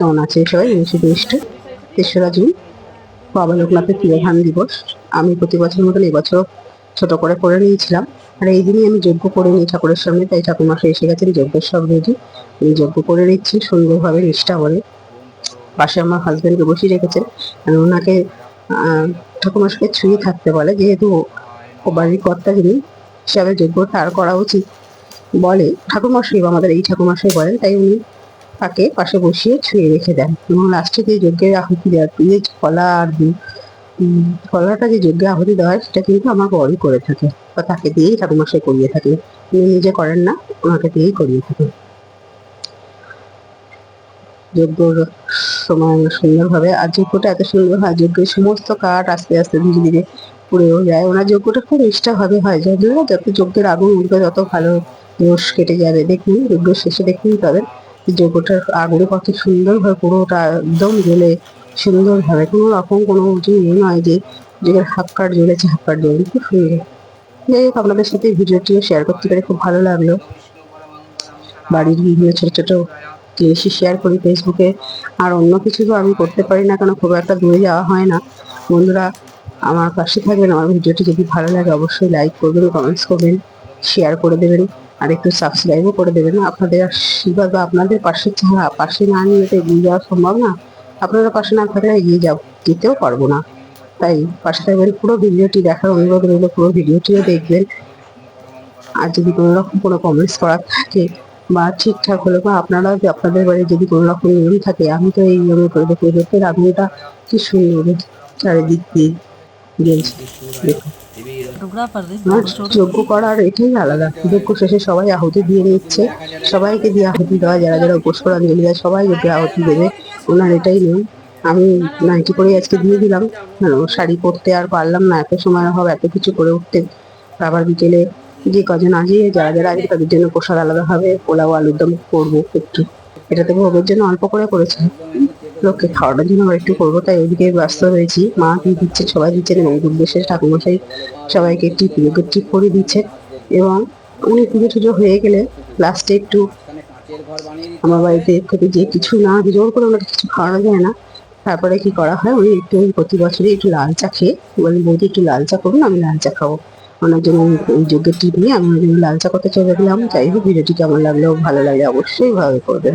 কেমন আছে সবাই? তেসরা জুন বাবা লোকনাথের তিরোধান দিবস। আমি প্রতি বছর মতন এবছর ছোট করে নিয়েছিলাম। আর এই দিনই আমি যজ্ঞ করে নিই ঠাকুরের সামনে, তাই ঠাকুরমশাই এসে গেছেন, যজ্ঞের সব রেডি। আমি যজ্ঞ করে নিচ্ছি সুন্দরভাবে নিষ্ঠা বলে। পাশে আমার হাজবেন্ডকে বসিয়ে রেখেছেন, আর ওনাকে ঠাকুরমশাইকে ছুঁয়ে থাকতে বলে, যেহেতু ও বাড়ির কর্তা যিনি হিসাবে যজ্ঞটা আর করা উচিত বলে ঠাকুরমশাই, বা আমাদের এই ঠাকুরমশাই বলেন, তাই উনি তাকে পাশে বসিয়ে ছুঁয়ে রেখে দেন। এবং লাস্টে যে যজ্ঞের আহুতি দেওয়ার যে কলা আর কলাটা যে যজ্ঞে আহুতি দেওয়া হয়, সেটা কিন্তু আমার বড়ই করে থাকে, বা তাকে দিয়েই ঠাকুরমশাই করিয়ে থাকেন। উনি নিজে করেন না, ওনাকে দিয়েই করিয়ে থাকেন। যজ্ঞর সময় সুন্দরভাবে, আর যজ্ঞটা এত সুন্দর হয়, যজ্ঞের সমস্ত কাঠ আস্তে আস্তে ধীরে ধীরে পুড়েও যায়। ওনার যজ্ঞটা খুব নিষ্ঠাভাবে হয়, যত যজ্ঞের আগুন উঠবে তত ভালো দোষ কেটে যাবে। দেখুন যজ্ঞের শেষে দেখুন তবে যজ্ঞটার আগুনে কত সুন্দরভাবে পুরোটা একদম জ্বলে সুন্দরভাবে, কোনো রকম কোনো যে নয় যে যজ্ঞের হাফ কাঠ জ্বলেছে হাফ কাঠ জ্বলেনি, খুব সুন্দর। যাই হোক, আপনাদের সাথে ভিডিওটিও শেয়ার করতে পেরে খুব ভালো লাগলো। বাড়ির বিভিন্ন ছোট ছোট জিনিস শেয়ার করি ফেসবুকে। আর অন্য কিছু তো আমি করতে পারি না, কারণ খুব একটা দূরে যাওয়া হয় না। বন্ধুরা আমার পাশে থাকবেন, আমার ভিডিওটি যদি ভালো লাগে অবশ্যই লাইক করবেন, কমেন্টস করবেন, শেয়ার করে দেবেন, আর একটু সাবস্ক্রাইবও করে দেবেন। আপনাদের আশীর্বাদ বা আপনাদের পাশে না নিয়ে তো এগিয়ে যাওয়া সম্ভব না। আপনারা পাশে না থাকলে যেতেও পারবো না। তাই পাশে থাকবেন, পুরো ভিডিওটি দেখার অনুরোধ রইল, পুরো ভিডিওটিও দেখবেন। আর যদি কোনো রকম কোনো কমেন্টস করার থাকে বা ঠিকঠাক হলো, বা আপনারাও যে আপনাদের বাড়ি যদি কোনো রকম নিয়ম থাকে, আমি তো এই নিয়মে করে দেখি। দেখবেন আগুনটা কি সুন্দর চারিদিক দিয়ে জ্বলছে। দেখুন আমার যজ্ঞ করার এটাই আলাদা। যজ্ঞ শেষে সবাই আহুতি দিয়ে নিচ্ছে, সবাইকে দিয়ে আহুতি দেওয়া, যারা যারা উপোস করে অঞ্জলি দেয় সবাই যজ্ঞে আহুতি দেবে, ওনার এটাই নিয়ম। আমি নাইটি করে আজকে দিয়ে দিলাম, শাড়ি পরতে আর পারলাম না, এত সময় অভাব, এত কিছু করে উঠতে। আবার বিকেলে যে কজন আছে, যারা যারা আছে তাদের জন্য প্রসাদ আলাদা হবে, পোলাও আলুর দম করবো একটু। এটা তো ভোগের জন্য অল্প করে করেছি, লোককে খাওয়ানোর জন্য আবার একটু করবো, তাই ওইদিকে ব্যস্ত রয়েছি। মা দিয়ে দিচ্ছে, সবাই দিচ্ছেন, এবং দুর্গেশের ঠাকুরমশাই সবাইকে টিপ করে দিচ্ছেন। এবং উনি পুজো টুজো হয়ে গেলে লাস্টে একটু আমার বাড়িতে থেকে যে কিছু না জোর করে ওনাকে কিছু খাওয়ানো যায় না, তারপরে কি করা হয়, উনি একটু প্রতি বছরই একটু লাল চা খেয়ে বলেন, বৌদি একটু লাল চা করুন, আমি লাল চা খাবো। ওনার জন্য ওই যজ্ঞের টিপ নিয়ে আমি ওনার জন্য লাল চা করতে চলে গেলাম। যাই হোক, ভিডিওটি কেমন লাগলো, ভালো লাগলে অবশ্যই ভালো করবেন।